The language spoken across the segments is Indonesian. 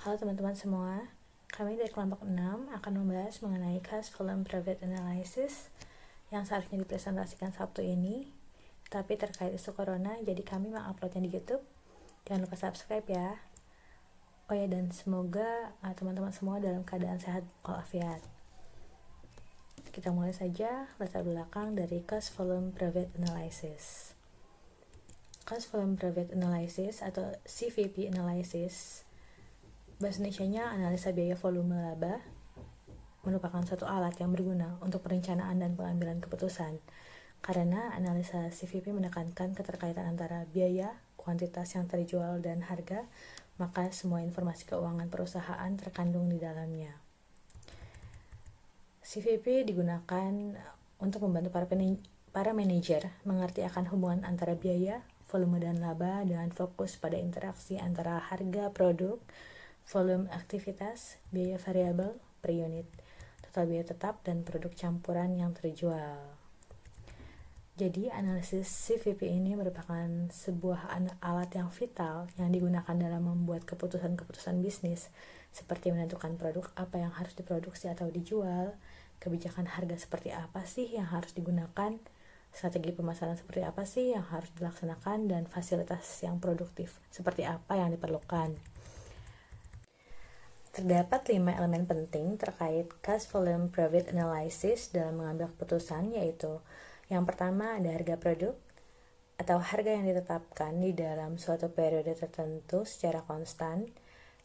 Halo teman-teman semua, kami dari kelompok 6 akan membahas mengenai cash volume profit analysis yang seharusnya dipresentasikan Sabtu ini, tapi terkait isu corona, jadi kami menguploadnya di YouTube. Jangan lupa subscribe ya. Oh ya, dan semoga teman-teman semua dalam keadaan sehat walafiat. Kita mulai saja latar belakang dari cash volume profit analysis. Cash volume profit analysis atau CVP analysis, bahasa Indonesianya analisa biaya volume laba, merupakan suatu alat yang berguna untuk perencanaan dan pengambilan keputusan. Karena analisa CVP menekankan keterkaitan antara biaya, kuantitas yang terjual, dan harga, maka semua informasi keuangan perusahaan terkandung di dalamnya. CVP digunakan untuk membantu para manajer mengerti akan hubungan antara biaya, volume, dan laba dengan fokus pada interaksi antara harga produk, volume aktivitas, biaya variabel per unit, total biaya tetap, dan produk campuran yang terjual. Jadi, analisis CVP ini merupakan sebuah alat yang vital yang digunakan dalam membuat keputusan-keputusan bisnis, seperti menentukan produk apa yang harus diproduksi atau dijual, kebijakan harga seperti apa sih yang harus digunakan, strategi pemasaran seperti apa sih yang harus dilaksanakan, dan fasilitas yang produktif seperti apa yang diperlukan. Terdapat 5 elemen penting terkait cash volume profit analysis dalam mengambil keputusan, yaitu yang pertama ada harga produk atau harga yang ditetapkan di dalam suatu periode tertentu secara konstan.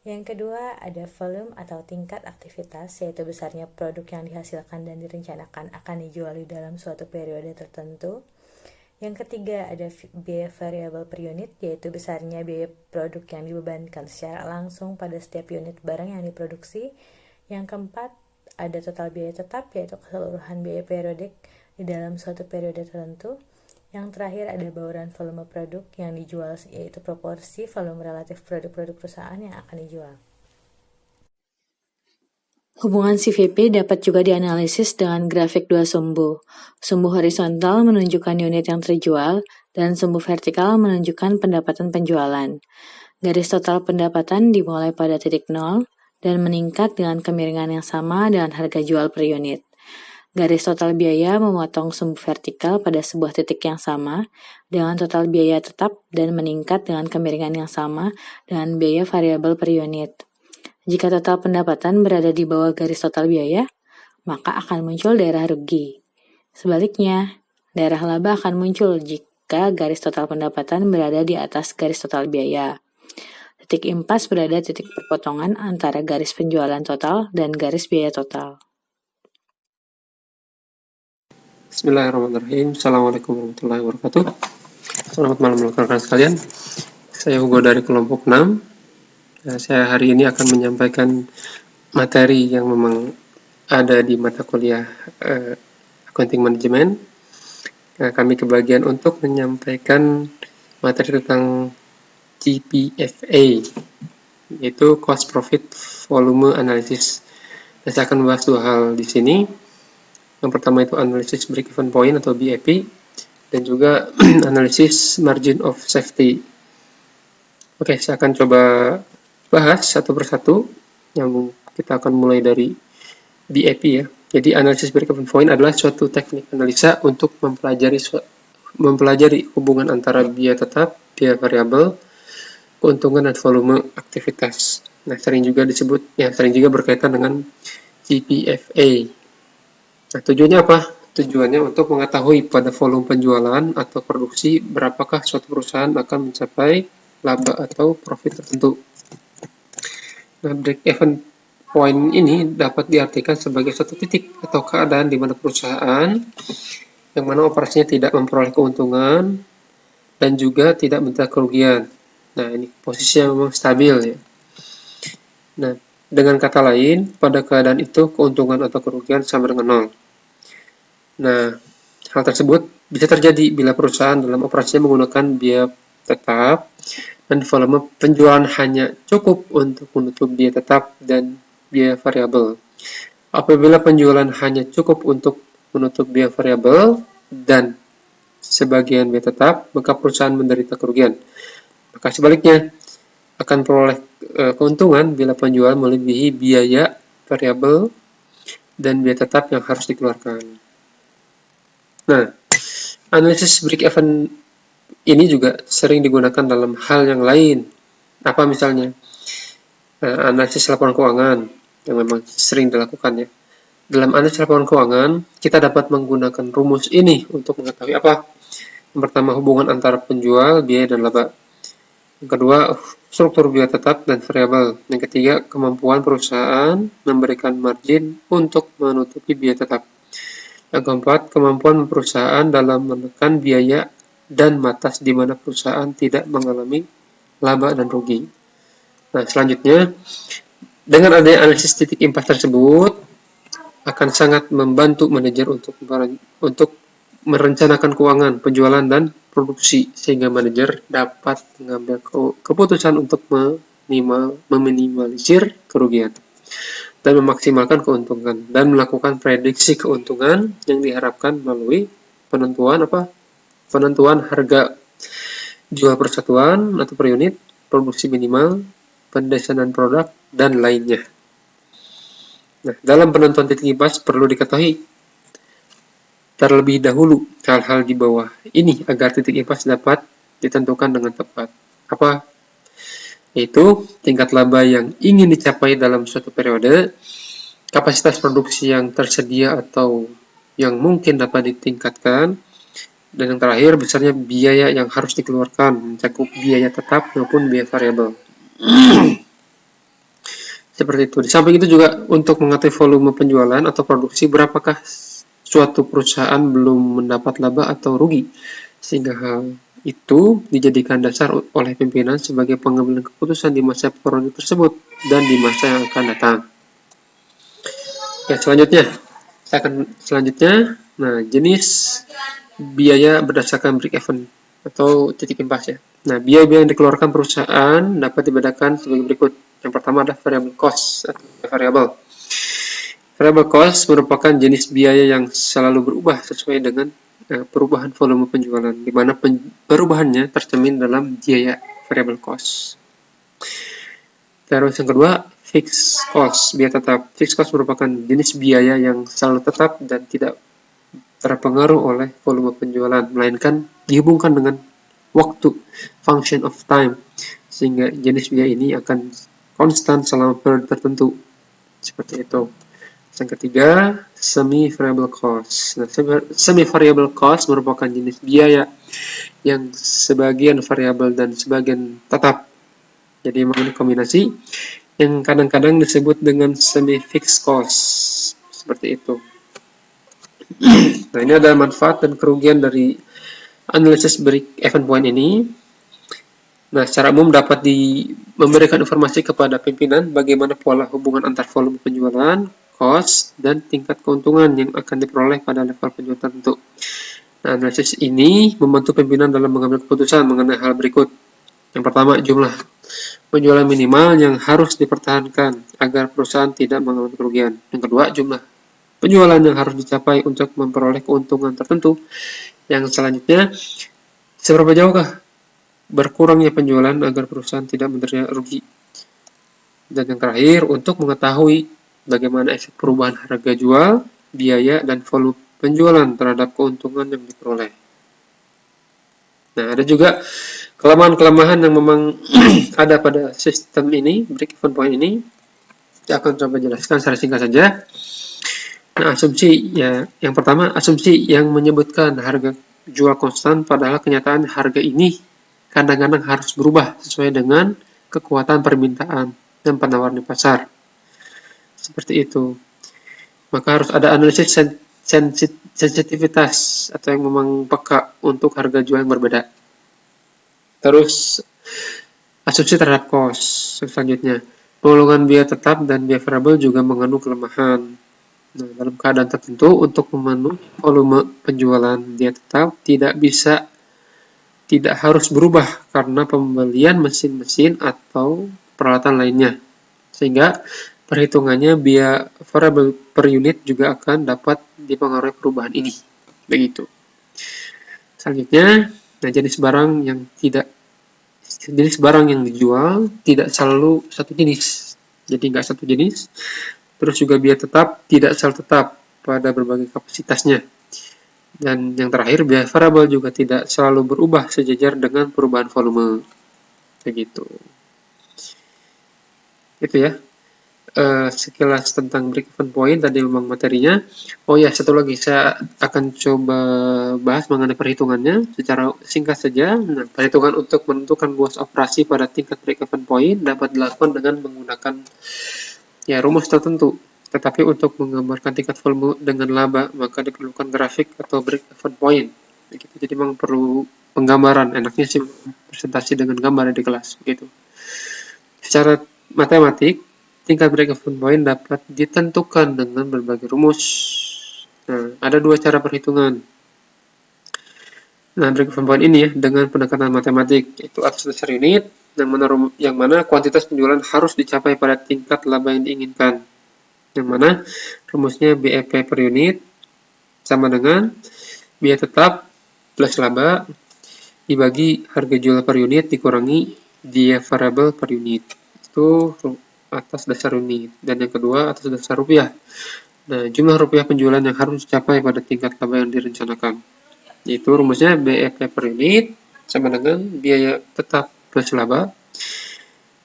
Yang kedua ada volume atau tingkat aktivitas, yaitu besarnya produk yang dihasilkan dan direncanakan akan dijual di dalam suatu periode tertentu. Yang ketiga ada biaya variabel per unit, yaitu besarnya biaya produk yang dibebankan secara langsung pada setiap unit barang yang diproduksi. Yang keempat ada total biaya tetap, yaitu keseluruhan biaya periodik di dalam suatu periode tertentu. Yang terakhir ada bauran volume produk yang dijual, yaitu proporsi volume relatif produk-produk perusahaan yang akan dijual. Hubungan CVP dapat juga dianalisis dengan grafik dua sumbu. Sumbu horizontal menunjukkan unit yang terjual, dan sumbu vertikal menunjukkan pendapatan penjualan. Garis total pendapatan dimulai pada titik 0 dan meningkat dengan kemiringan yang sama dengan harga jual per unit. Garis total biaya memotong sumbu vertikal pada sebuah titik yang sama dengan total biaya tetap dan meningkat dengan kemiringan yang sama dengan biaya variabel per unit. Jika total pendapatan berada di bawah garis total biaya, maka akan muncul daerah rugi. Sebaliknya, daerah laba akan muncul jika garis total pendapatan berada di atas garis total biaya. Titik impas berada titik perpotongan antara garis penjualan total dan garis biaya total. Bismillahirrahmanirrahim. Assalamualaikum warahmatullahi wabarakatuh. Selamat malam rekan-rekan sekalian. Saya Hugo dari kelompok 6. Saya hari ini akan menyampaikan materi yang memang ada di mata kuliah Accounting Management. Kami kebagian untuk menyampaikan materi tentang GPFA, yaitu Cost Profit Volume Analysis. Saya akan membahas dua hal di sini. Yang pertama itu analisis break-even point atau BEP, dan juga analisis margin of safety. Oke, saya akan coba bahas satu persatu. Yang kita akan mulai dari BEP ya. Jadi analisis break-even point adalah suatu teknik analisa untuk mempelajari hubungan antara biaya tetap, biaya variabel, keuntungan dan volume aktivitas. Nah, sering juga berkaitan dengan GPFA. Nah, tujuannya apa? Tujuannya untuk mengetahui pada volume penjualan atau produksi berapakah suatu perusahaan akan mencapai laba atau profit tertentu. Nah, break-even point ini dapat diartikan sebagai suatu titik atau keadaan di mana perusahaan yang mana operasinya tidak memperoleh keuntungan dan juga tidak mencapai kerugian. Nah, ini posisinya memang stabil ya. Nah, dengan kata lain, pada keadaan itu keuntungan atau kerugian sama dengan 0. Nah, hal tersebut bisa terjadi bila perusahaan dalam operasinya menggunakan biaya tetap dan volume penjualan hanya cukup untuk menutup biaya tetap dan biaya variabel. Apabila penjualan hanya cukup untuk menutup biaya variabel dan sebagian biaya tetap, maka perusahaan menderita kerugian. Maka sebaliknya, akan keuntungan bila penjual melebihi biaya variabel dan biaya tetap yang harus dikeluarkan. Nah, analisis break-even ini juga sering digunakan dalam hal yang lain. Apa misalnya? Analisis laporan keuangan yang memang sering dilakukan ya. Dalam analisis laporan keuangan, kita dapat menggunakan rumus ini untuk mengetahui apa? Yang pertama, hubungan antara penjual, biaya, dan laba. Yang kedua, struktur biaya tetap dan variabel. Yang ketiga, kemampuan perusahaan memberikan margin untuk menutupi biaya tetap. Yang keempat, kemampuan perusahaan dalam menekan biaya dan batas di mana perusahaan tidak mengalami laba dan rugi. Nah, selanjutnya, dengan adanya analisis titik impas tersebut, akan sangat membantu manajer untuk merencanakan keuangan, penjualan, dan produksi, sehingga manajer dapat mengambil keputusan untuk meminimalisir kerugian dan memaksimalkan keuntungan dan melakukan prediksi keuntungan yang diharapkan melalui penentuan harga jual per satuan atau per unit, produksi minimal, pendesanan produk, dan lainnya. Nah, dalam penentuan titik impas perlu diketahui terlebih dahulu hal-hal di bawah ini agar titik impas dapat ditentukan dengan tepat. Apa? Yaitu tingkat laba yang ingin dicapai dalam suatu periode, kapasitas produksi yang tersedia atau yang mungkin dapat ditingkatkan, dan yang terakhir besarnya biaya yang harus dikeluarkan, mencakup biaya tetap maupun biaya variabel. Seperti itu. Di samping itu juga untuk mengetahui volume penjualan atau produksi, berapakah suatu perusahaan belum mendapat laba atau rugi, sehingga hal itu dijadikan dasar oleh pimpinan sebagai pengambilan keputusan di masa periode tersebut dan di masa yang akan datang. Ya, selanjutnya, nah, jenis biaya berdasarkan break-even atau titik impas ya. Nah, biaya-biaya yang dikeluarkan perusahaan dapat dibedakan sebagai berikut. Yang pertama adalah variable cost atau variable. Variable cost merupakan jenis biaya yang selalu berubah sesuai dengan perubahan volume penjualan, di mana perubahannya tercermin dalam biaya variable cost. Terus yang kedua, fixed cost, biaya tetap. Fixed cost merupakan jenis biaya yang selalu tetap dan tidak terpengaruh oleh volume penjualan, melainkan dihubungkan dengan waktu, function of time, sehingga jenis biaya ini akan konstan selama periode tertentu. Seperti itu. Yang ketiga, semi-variable cost. Nah, semi-variable cost merupakan jenis biaya yang sebagian variabel dan sebagian tetap. Jadi memang kombinasi yang kadang-kadang disebut dengan semi-fixed cost. Seperti itu. Nah, ini adalah manfaat dan kerugian dari analisis break-even point ini. Nah, secara umum dapat memberikan informasi kepada pimpinan bagaimana pola hubungan antar volume penjualan, cost, dan tingkat keuntungan yang akan diperoleh pada level penjualan tertentu. Nah, analisis ini membantu pimpinan dalam mengambil keputusan mengenai hal berikut. Yang pertama, jumlah penjualan minimal yang harus dipertahankan agar perusahaan tidak mengalami kerugian. Yang kedua, jumlah penjualan yang harus dicapai untuk memperoleh keuntungan tertentu. Yang selanjutnya, seberapa jauhkah berkurangnya penjualan agar perusahaan tidak menderita rugi. Dan yang terakhir, untuk mengetahui bagaimana efek perubahan harga jual, biaya, dan volume penjualan terhadap keuntungan yang diperoleh. Nah, ada juga kelemahan-kelemahan yang memang ada pada sistem ini, break-even point ini. Saya akan coba jelaskan secara singkat saja. Nah, asumsi ya, yang pertama, asumsi yang menyebutkan harga jual konstan, padahal kenyataan harga ini kadang-kadang harus berubah sesuai dengan kekuatan permintaan dan penawaran di pasar. Seperti itu. Maka harus ada analisis sensitivitas atau yang memang peka untuk harga jual yang berbeda. Terus asumsi terhadap cost. Selanjutnya, penggolongan biaya tetap dan biaya variabel juga mengandung kelemahan. Nah, dalam keadaan tertentu, untuk memenuhi volume penjualan biaya tetap tidak harus berubah karena pembelian mesin-mesin atau peralatan lainnya. Sehingga perhitungannya biaya variabel per unit juga akan dapat dipengaruhi perubahan ini. Begitu. Selanjutnya, nah, jenis barang yang tidak jenis barang yang dijual tidak selalu satu jenis. Jadi nggak satu jenis. Terus juga biaya tetap tidak selalu tetap pada berbagai kapasitasnya. Dan yang terakhir, biaya variabel juga tidak selalu berubah sejajar dengan perubahan volume. Begitu. Itu ya. Sekilas tentang break-even point tadi memang materinya. Oh ya, satu lagi saya akan coba bahas mengenai perhitungannya secara singkat saja. Nah, perhitungan untuk menentukan luas operasi pada tingkat break-even point dapat dilakukan dengan menggunakan ya rumus tertentu. Tetapi untuk menggambarkan tingkat volume dengan laba, maka diperlukan grafik atau break-even point. Begitu. Jadi memang perlu penggambaran. Enaknya sih presentasi dengan gambar di kelas. Begitu. Secara matematik, tingkat break-even point dapat ditentukan dengan berbagai rumus. Nah, ada dua cara perhitungan. Nah, break-even point ini ya, dengan pendekatan matematik, yaitu atas dasar unit, yang mana kuantitas penjualan harus dicapai pada tingkat laba yang diinginkan. Yang mana rumusnya BEP per unit sama dengan biaya tetap plus laba dibagi harga jual per unit dikurangi biaya variabel per unit. Itu atas dasar unit. Dan yang kedua atas dasar rupiah. Nah, jumlah rupiah penjualan yang harus dicapai pada tingkat laba yang direncanakan. Yaitu rumusnya BEP per unit sama dengan biaya tetap plus laba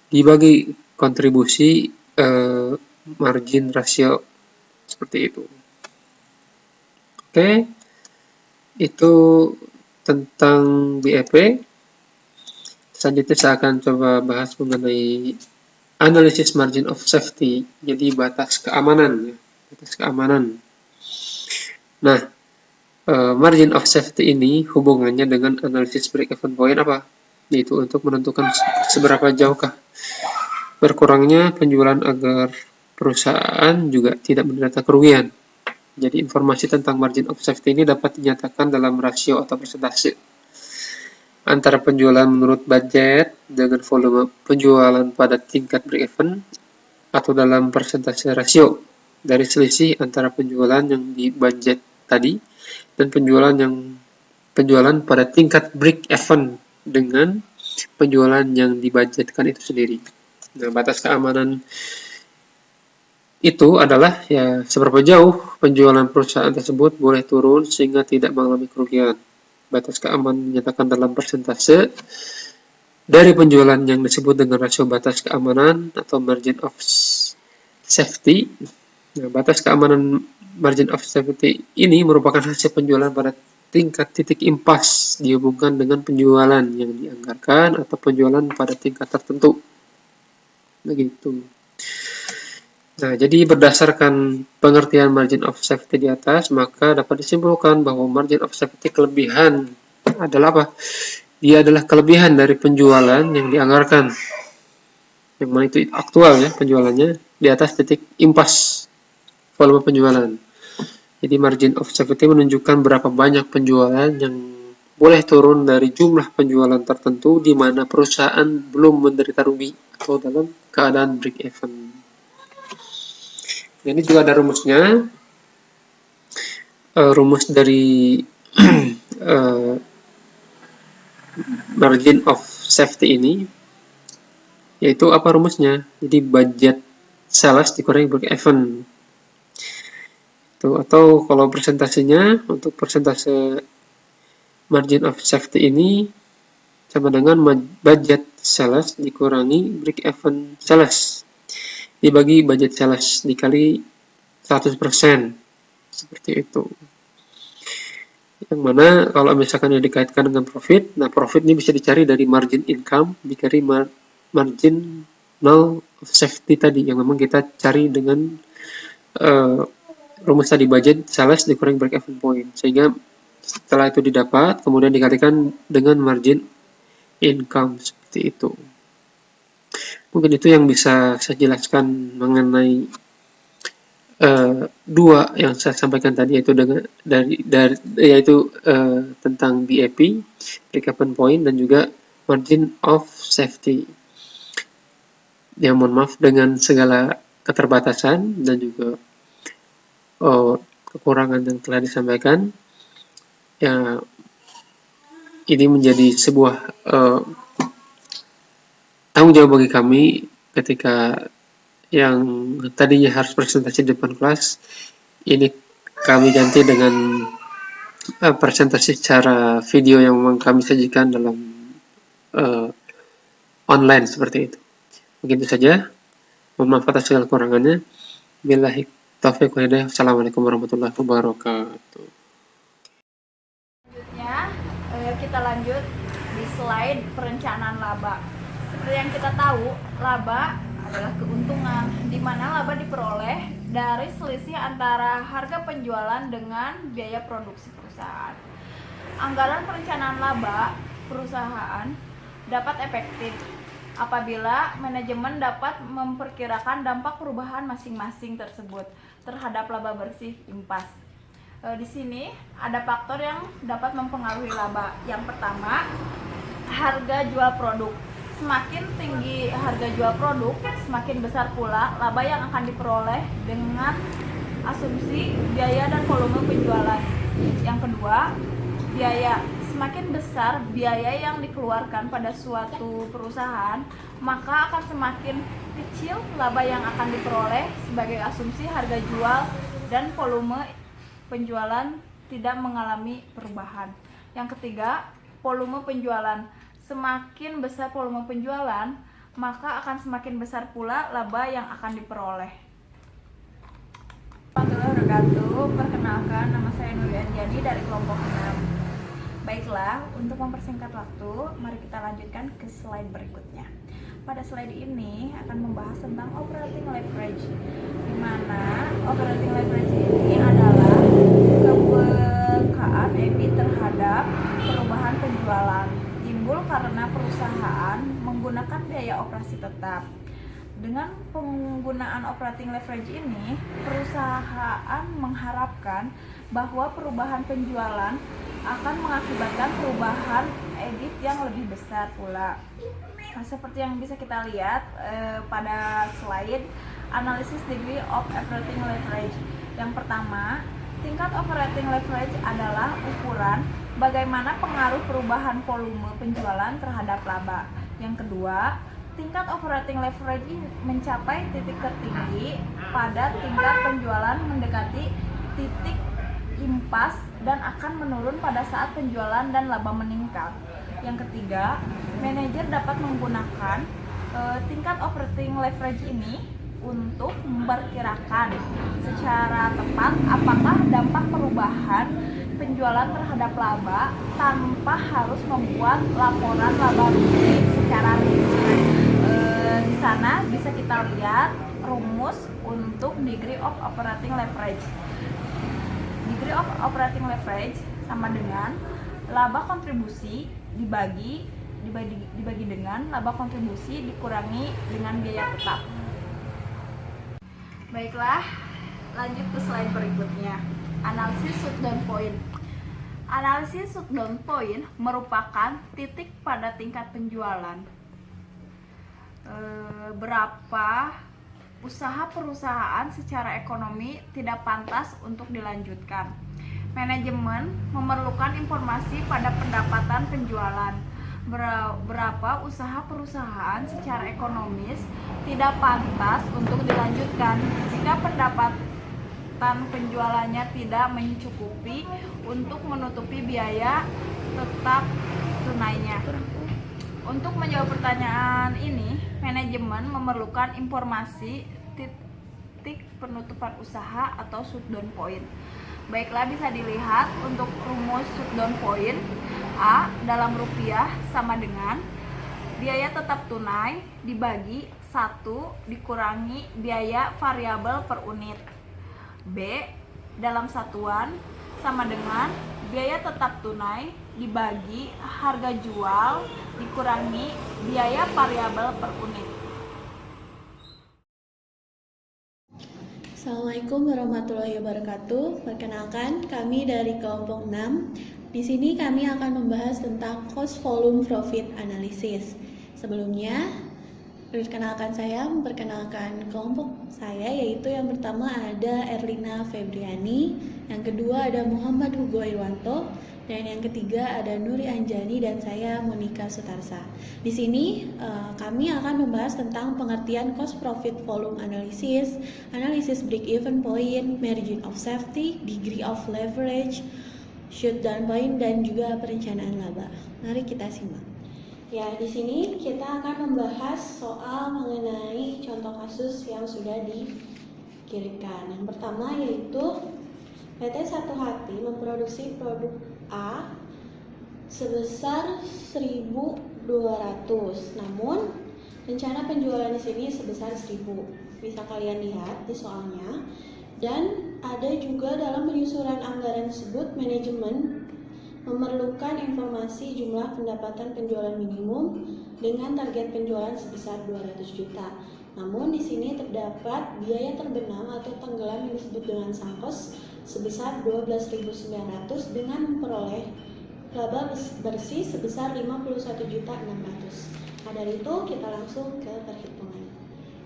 dibagi kontribusi margin rasio. Seperti itu. Oke. Itu tentang BEP. Selanjutnya saya akan coba bahas mengenai analisis margin of safety, jadi batas keamanan. Nah, margin of safety ini hubungannya dengan analisis break-even point apa? Yaitu untuk menentukan seberapa jauhkah berkurangnya penjualan agar perusahaan juga tidak menderita kerugian. Jadi informasi tentang margin of safety ini dapat dinyatakan dalam rasio atau persentase antara penjualan menurut budget dengan volume penjualan pada tingkat break-even atau dalam persentase rasio dari selisih antara penjualan yang di budget tadi dan penjualan pada tingkat break-even dengan penjualan yang dibudgetkan itu sendiri. Nah, batas keamanan itu adalah ya seberapa jauh penjualan perusahaan tersebut boleh turun sehingga tidak mengalami kerugian. Batas keamanan dinyatakan dalam persentase dari penjualan yang disebut dengan rasio batas keamanan atau margin of safety. Nah, batas keamanan margin of safety ini merupakan hasil penjualan pada tingkat titik impas dihubungkan dengan penjualan yang dianggarkan atau penjualan pada tingkat tertentu. Begitu. Nah, jadi berdasarkan pengertian margin of safety di atas, maka dapat disimpulkan bahwa margin of safety kelebihan adalah apa? Dia adalah kelebihan dari penjualan yang dianggarkan. Yang mana itu aktual ya penjualannya di atas titik impas volume penjualan. Jadi margin of safety menunjukkan berapa banyak penjualan yang boleh turun dari jumlah penjualan tertentu di mana perusahaan belum menderita rugi atau dalam keadaan break even. Ini juga ada rumusnya. Rumus dari margin of safety ini, yaitu apa rumusnya? Jadi budget sales dikurangi break even. Atau kalau presentasinya, untuk persentase margin of safety ini sama dengan budget sales dikurangi break even sales dibagi budget sales dikali 100%. Seperti itu. Yang mana kalau misalkan yang dikaitkan dengan profit, nah profit ini bisa dicari dari margin income dikali marginal of safety tadi, yang memang kita cari dengan rumus tadi budget sales dikurangi break even point. Sehingga setelah itu didapat, kemudian dikalikan dengan margin income, seperti itu. Mungkin itu yang bisa saya jelaskan mengenai dua yang saya sampaikan tadi, yaitu tentang BEP, break-even point, dan juga margin of safety. Ya, mohon maaf dengan segala keterbatasan dan juga kekurangan yang telah disampaikan. Ya, ini menjadi sebuah tanggung jawab bagi kami ketika yang tadinya harus presentasi di depan kelas, ini kami ganti dengan presentasi secara video yang memang kami sajikan dalam online seperti itu. Begitu saja. Mohon maaf atas segala kekurangannya. Billahi taufiq wal hidayah. Assalamualaikum warahmatullahi wabarakatuh. Selanjutnya kita lanjut di slide perencanaan laba. Seperti yang kita tahu, laba adalah keuntungan di mana laba diperoleh dari selisih antara harga penjualan dengan biaya produksi perusahaan. Anggaran perencanaan laba perusahaan dapat efektif apabila manajemen dapat memperkirakan dampak perubahan masing-masing tersebut terhadap laba bersih impas. Di sini ada faktor yang dapat mempengaruhi laba. Yang pertama, harga jual produk. Semakin tinggi harga jual produk, semakin besar pula laba yang akan diperoleh dengan asumsi biaya dan volume penjualan. Yang kedua, biaya. Semakin besar biaya yang dikeluarkan pada suatu perusahaan, maka akan semakin kecil laba yang akan diperoleh sebagai asumsi harga jual dan volume penjualan tidak mengalami perubahan. Yang ketiga, volume penjualan. Semakin besar volume penjualan, maka akan semakin besar pula laba yang akan diperoleh. Warahmatullahi wabarakatuh. Perkenalkan, nama saya Nuri Anjani dari kelompok 6. Baiklah, untuk mempersingkat waktu, mari kita lanjutkan ke slide berikutnya. Pada slide ini akan membahas tentang operating leverage, di mana operating leverage ini adalah kepekaan EBIT terhadap perubahan penjualan timbul karena perusahaan menggunakan biaya operasi tetap. Dengan penggunaan operating leverage ini, perusahaan mengharapkan bahwa perubahan penjualan akan mengakibatkan perubahan EBIT yang lebih besar pula. Seperti yang bisa kita lihat pada slide analisis degree of operating leverage. Yang pertama, tingkat operating leverage adalah ukuran bagaimana pengaruh perubahan volume penjualan terhadap laba. Yang kedua, tingkat operating leverage mencapai titik tertinggi pada tingkat penjualan mendekati titik impas dan akan menurun pada saat penjualan dan laba meningkat. Yang ketiga, manajer dapat menggunakan tingkat operating leverage ini untuk memperkirakan secara tepat apakah dampak perubahan penjualan terhadap laba tanpa harus membuat laporan laba rugi secara rinci. Di sana bisa kita lihat rumus untuk degree of operating leverage. Degree of operating leverage sama dengan laba kontribusi dibagi dengan laba kontribusi dikurangi dengan biaya tetap. Baiklah, lanjut ke slide berikutnya. Analisis shutdown point. Analisis shutdown point merupakan titik pada tingkat penjualan. Berapa usaha perusahaan secara ekonomi tidak pantas untuk dilanjutkan. Manajemen memerlukan informasi pada pendapatan penjualan. Berapa usaha perusahaan secara ekonomis tidak pantas untuk dilanjutkan jika pendapatan penjualannya tidak mencukupi untuk menutupi biaya tetap tunainya. Untuk menjawab pertanyaan ini, manajemen memerlukan informasi titik penutupan usaha atau shutdown point. Baiklah, bisa dilihat untuk rumus shutdown point. A dalam rupiah sama dengan biaya tetap tunai dibagi 1 dikurangi biaya variabel per unit. B dalam satuan sama dengan biaya tetap tunai dibagi harga jual dikurangi biaya variabel per unit. Assalamualaikum warahmatullahi wabarakatuh. Perkenalkan, kami dari kelompok 6. Di sini kami akan membahas tentang cost volume profit analysis. Sebelumnya, Perkenalkan, saya memperkenalkan kelompok saya, yaitu yang pertama ada Erlina Febriani, yang kedua ada Muhammad Hugo Irwanto, dan yang ketiga ada Nuri Anjani dan saya Monica Sutarsa. Di sini kami akan membahas tentang pengertian cost profit volume analysis, analisis break even point, margin of safety, degree of leverage, shutdown point, dan juga perencanaan laba. Mari kita simak. Ya, di sini kita akan membahas soal mengenai contoh kasus yang sudah dikirimkan. Yang pertama yaitu PT Satu Hati memproduksi produk A sebesar 1.200, namun rencana penjualan di sini sebesar 1.000. Bisa kalian lihat di soalnya. Dan ada juga dalam penyusunan anggaran tersebut, manajemen memerlukan informasi jumlah pendapatan penjualan minimum dengan target penjualan sebesar 200 juta. Namun di sini terdapat biaya terbenam atau tenggelam yang disebut dengan sankos sebesar 12.900 dengan memperoleh laba bersih sebesar 51.600. Nah, dari itu kita langsung ke perhitungan.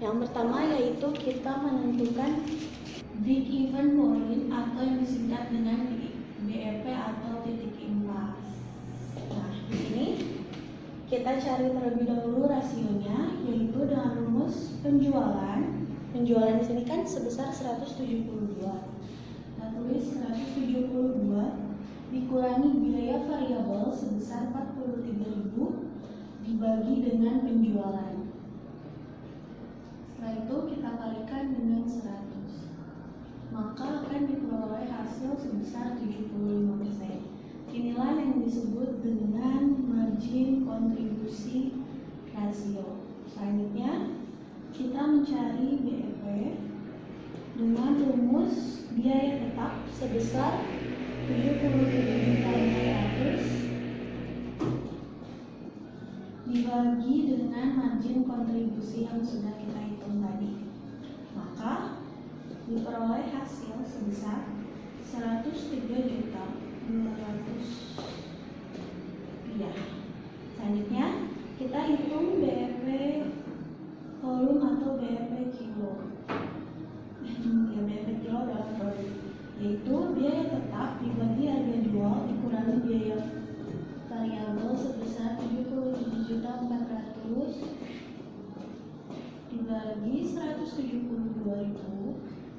Yang pertama yaitu kita menentukan break even point atau yang disingkat dengan BEP atau titik impas. Nah, di sini kita cari terlebih dahulu rasionya, yaitu dengan rumus penjualan. Penjualan di sini kan sebesar 172. Nah, tulis 172 dikurangi biaya variabel sebesar 43.000 dibagi dengan penjualan. Setelah itu kita kalikan dengan 100. Maka akan diperoleh hasil sebesar 75%. Inilah yang disebut dengan margin kontribusi rasio. Selanjutnya, kita mencari BEP dengan rumus biaya tetap sebesar 77.500 dibagi dengan margin kontribusi yang sudah kita hitung tadi. Maka diperoleh hasil sebesar 103.200 rupiah. Selanjutnya kita hitung BEP volume atau BEP kilo. Ya, BEP kilo dalam produk, yaitu biaya tetap dibagi harga jual dikurangi biaya variabel sebesar 77.400 dibagi 172.000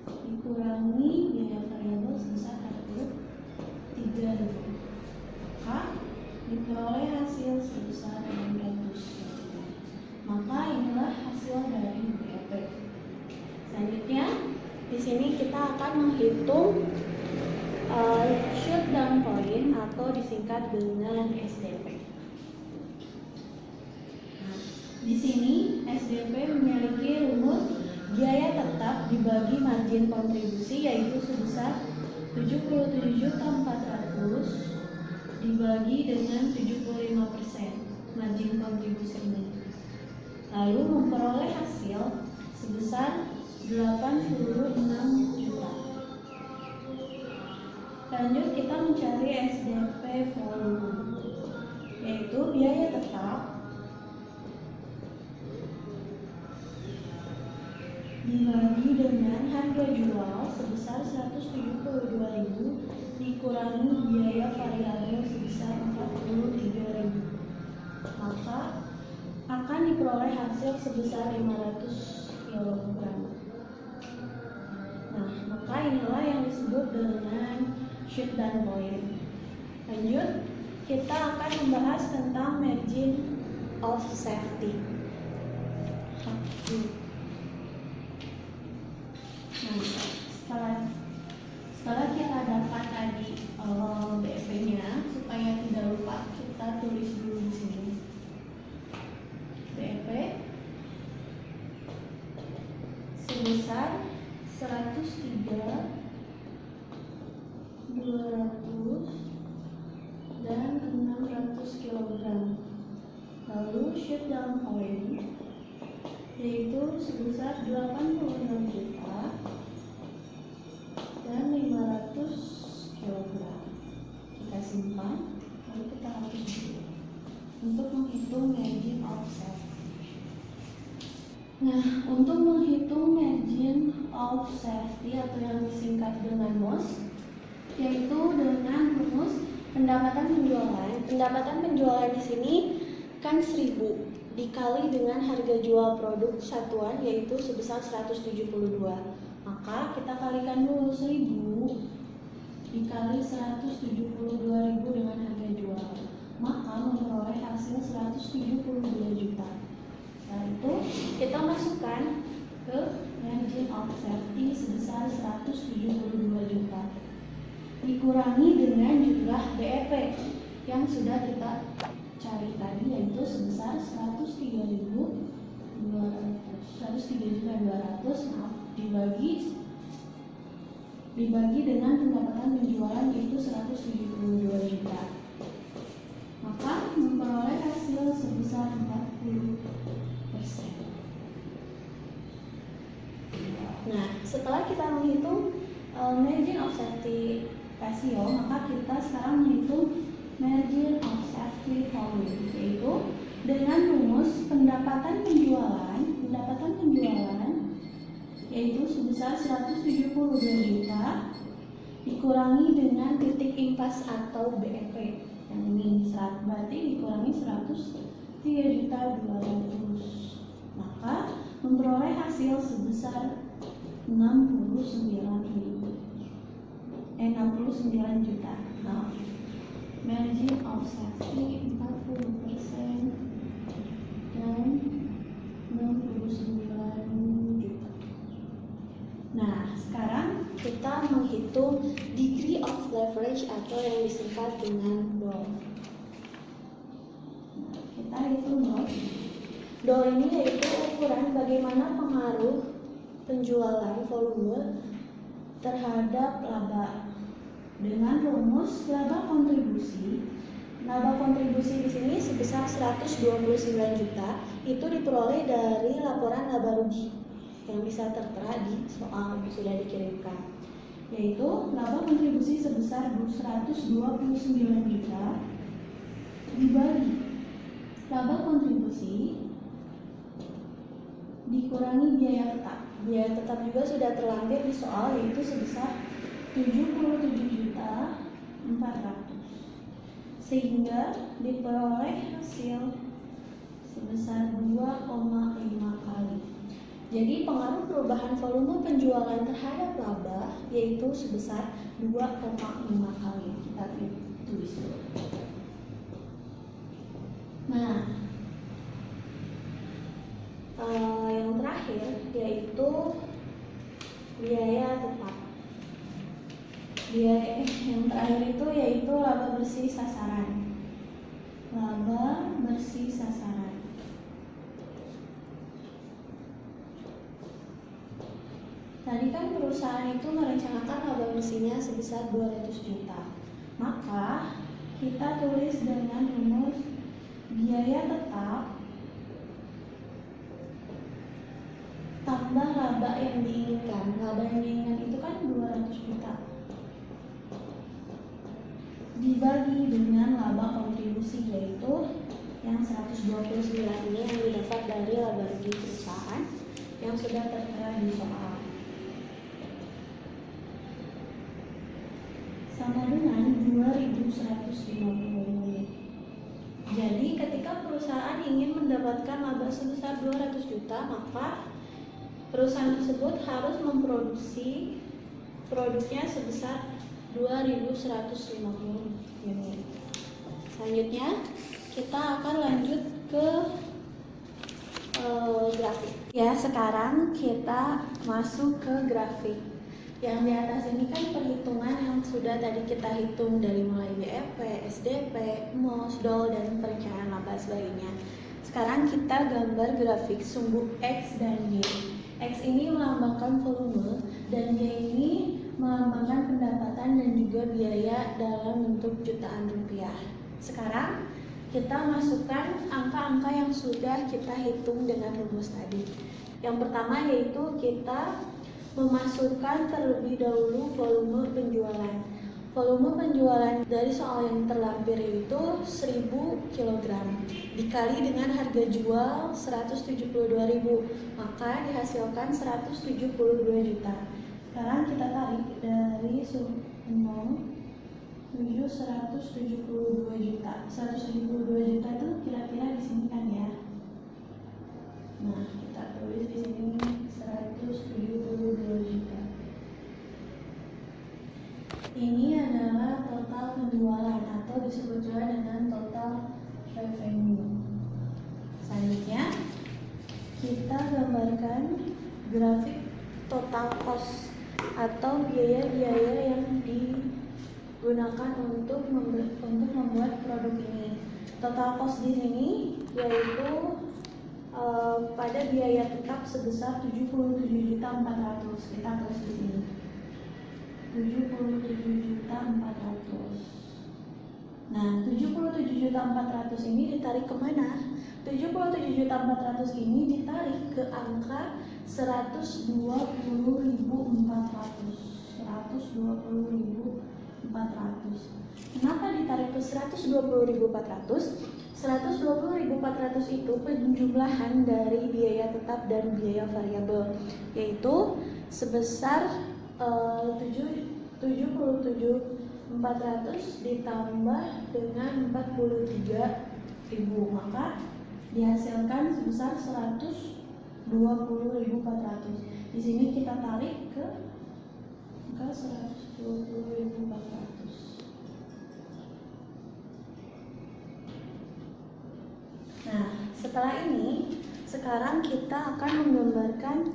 dikurangi biaya variabel sebesar 43.000, maka diperoleh hasil sebesar 600. Maka inilah hasil dari BEP. Selanjutnya, di sini kita akan menghitung shutdown point atau disingkat dengan SDP. Nah, di sini SDP memiliki rumus biaya tetap dibagi margin kontribusi, yaitu sebesar 77.400 dibagi dengan 75% margin kontribusi ini. Lalu memperoleh hasil sebesar 86 juta. Lanjut kita mencari SDP volume, yaitu biaya tetap dibagi dengan harga jual sebesar 172.000 dikurangi biaya variabel sebesar 43.000, maka akan diperoleh hasil sebesar 500 kg. Nah, maka inilah yang disebut dengan shutdown point. Lanjut, kita akan membahas tentang margin of safety. Nah, setelah kita dapat tadi BEP-nya, supaya tidak lupa kita tulis dulu di sini. BEP sebesar 103.200 dan 600 kg. Lalu shutdown point yaitu sebesar 86 juta dan 500 kg. Kita simpan, lalu kita hapus dulu untuk menghitung margin of safety. Nah, untuk menghitung margin of safety atau yang disingkat dengan MOS, yaitu dengan rumus pendapatan penjualan. Pendapatan penjualan di sini kan 1000 dikali dengan harga jual produk satuan yaitu sebesar 172. Maka kita kalikan dulu 1000 dikali 172.000 dengan harga jual. Maka memperoleh hasil 172 juta. Setelah itu kita masukkan ke margin of safety sebesar 172 juta. Dikurangi dengan jumlah BEP yang sudah kita cari tadi yaitu sebesar 103.200 dibagi dengan pendapatan penjualan yaitu 172 juta. Maka memperoleh hasil sebesar 40%. Nah, setelah kita menghitung margin of safety ratio, maka kita sekarang menghitung margin of safety volume, yaitu dengan rumus pendapatan penjualan yaitu sebesar 172 juta dikurangi dengan titik impas atau BEP yang ini berarti dikurangi 103.200, maka memperoleh hasil sebesar 69 juta. Nah, margin of safety 40% dan 69 juta. Nah, sekarang kita menghitung degree of leverage atau yang disingkat dengan DOL. Nah, kita hitung DOL. DOL ini yaitu ukuran bagaimana pengaruh penjualan volume terhadap laba. Dengan rumus laba kontribusi di sini sebesar 129 juta itu diperoleh dari laporan laba rugi yang bisa tertera di soal yang sudah dikirimkan, yaitu laba kontribusi sebesar 129 juta dibagi laba kontribusi dikurangi biaya tetap. Biaya tetap juga sudah terlampir di soal yaitu sebesar 77.400.000 sehingga diperoleh hasil sebesar 2,5 kali. Jadi pengaruh perubahan volume penjualan terhadap laba yaitu sebesar 2,5 kali. Kita tulis dulu. Nah, yang terakhir yaitu biaya tetap. Yang terakhir itu yaitu laba bersih sasaran. Laba bersih sasaran. Tadi kan perusahaan itu merencanakan laba bersihnya sebesar 200 juta. Maka kita tulis dengan rumus biaya tetap tambah laba yang diinginkan. Laba yang diinginkan itu kan 200 juta dibagi dengan laba kontribusi yaitu yang 129 ini yang didapat dari laba rugi perusahaan yang sudah tertera di soal. Sama dengan 2.150. Jadi ketika perusahaan ingin mendapatkan laba sebesar 200 juta, maka perusahaan tersebut harus memproduksi produknya sebesar 2.150 unit. Selanjutnya kita akan lanjut ke grafik. Ya, sekarang kita masuk ke grafik. Yang di atas ini kan perhitungan yang sudah tadi kita hitung dari mulai BEP, SDP, MOS, DOL, dan perencanaan laba sebagainya. Sekarang kita gambar grafik sumbu X dan Y. X ini melambangkan volume dan Y ini melambangkan pendapatan dan juga biaya dalam bentuk jutaan rupiah. Sekarang kita masukkan angka-angka yang sudah kita hitung dengan rumus tadi. Yang pertama yaitu kita memasukkan terlebih dahulu volume penjualan. Volume penjualan dari soal yang terlampir itu 1000 kg dikali dengan harga jual 172.000, maka dihasilkan 172 juta. Sekarang kita tarik dari 0 menuju 172 juta. 172 juta itu kira-kira di sini kan ya. Nah, kita tulis di sini 172 juta. Ini adalah total penjualan atau disebut juga dengan total revenue. Selanjutnya, kita gambarkan grafik total cost atau biaya-biaya yang digunakan untuk membuat produk ini. Total cost di sini yaitu pada biaya tetap sebesar 77.400.000. Kita tulis di sini 77.400.000. Nah, 77.400.000 ini ditarik kemana? 77.400.000 ini ditarik ke angka 120.400. 120.400. Kenapa ditarik ke 120.400? 120.400 itu penjumlahan dari biaya tetap dan biaya variabel, yaitu sebesar 77.400 ditambah dengan 43.000, maka dihasilkan sebesar 120.400. Di sini kita tarik ke 120.400. Nah, setelah ini, sekarang kita akan menggambarkan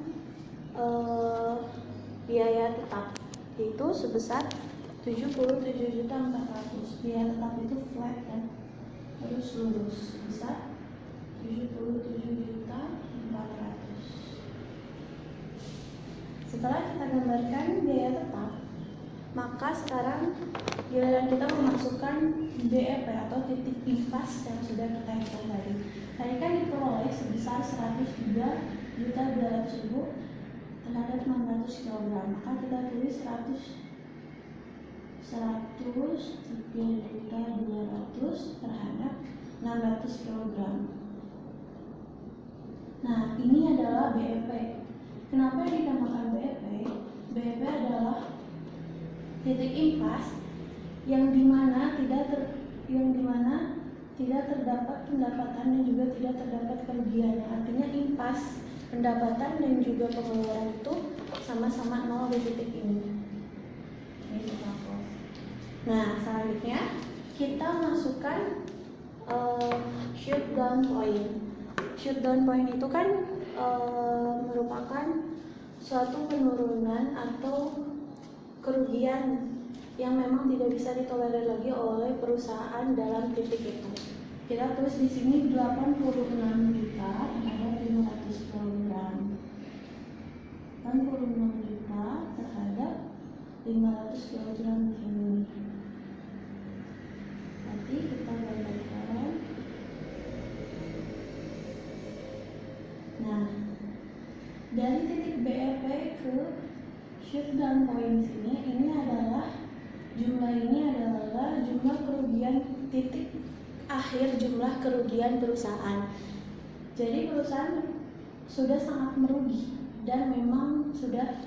biaya tetap, yaitu sebesar 77.400. Biaya tetap itu flat kan, terus lurus, besar 77.400. Setelah kita gambarkan biaya tetap, maka sekarang giliran kita memasukkan BEP atau titik impas yang sudah kita hitung tadi. Tadi kan diperoleh sebesar 103.200.000 terhadap 600 kg, maka kita tulis 103.200 terhadap 600 kg. Nah, ini adalah BEP. Kenapa dinamakan BEP? BEP adalah titik impas yang dimana tidak terdapat pendapatan dan juga tidak terdapat kerugian. Artinya impas pendapatan dan juga pengeluaran itu sama-sama nol di titik ini. Nah, selanjutnya kita masukkan shutdown point. Shutdown point itu kan merupakan suatu penurunan atau kerugian yang memang tidak bisa ditolerir lagi oleh perusahaan dalam titik itu. Kita tulis di sini 86 juta terhadap 500 kg. 86 juta terhadap 500 kg di sini. Nanti kita gambarkan. Nah, dari titik BEP ke shutdown point ini adalah jumlah kerugian titik akhir jumlah kerugian perusahaan. Jadi perusahaan sudah sangat merugi dan memang sudah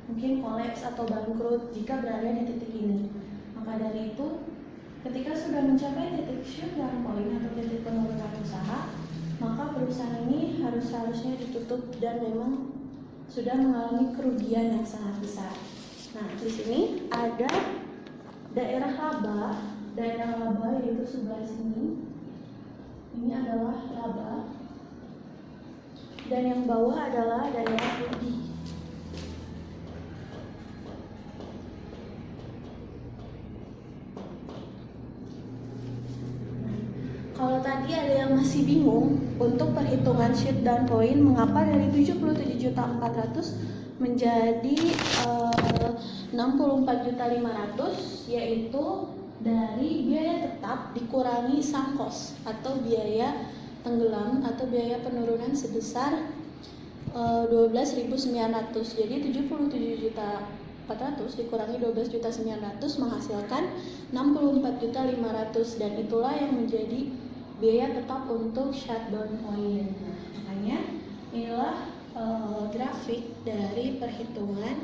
mungkin kolaps atau bangkrut jika berada di titik ini. Maka dari itu, ketika sudah mencapai titik shutdown point atau titik penurunan usaha, maka perusahaan ini harusnya ditutup dan memang sudah mengalami kerugian yang sangat besar. Nah, di sini ada daerah laba yaitu sebelah sini. Ini adalah laba dan yang bawah adalah daerah rugi. Kalau tadi ada yang masih bingung untuk perhitungan shutdown point, mengapa dari 77.400 menjadi 64.500, yaitu dari biaya tetap dikurangi sunk cost atau biaya tenggelam atau biaya penurunan sebesar 12.900. Jadi 77 juta dikurangi 12.900.000 menghasilkan 64.500.000, dan itulah yang menjadi biaya tetap untuk shutdown point. Nah, makanya inilah grafik dari perhitungan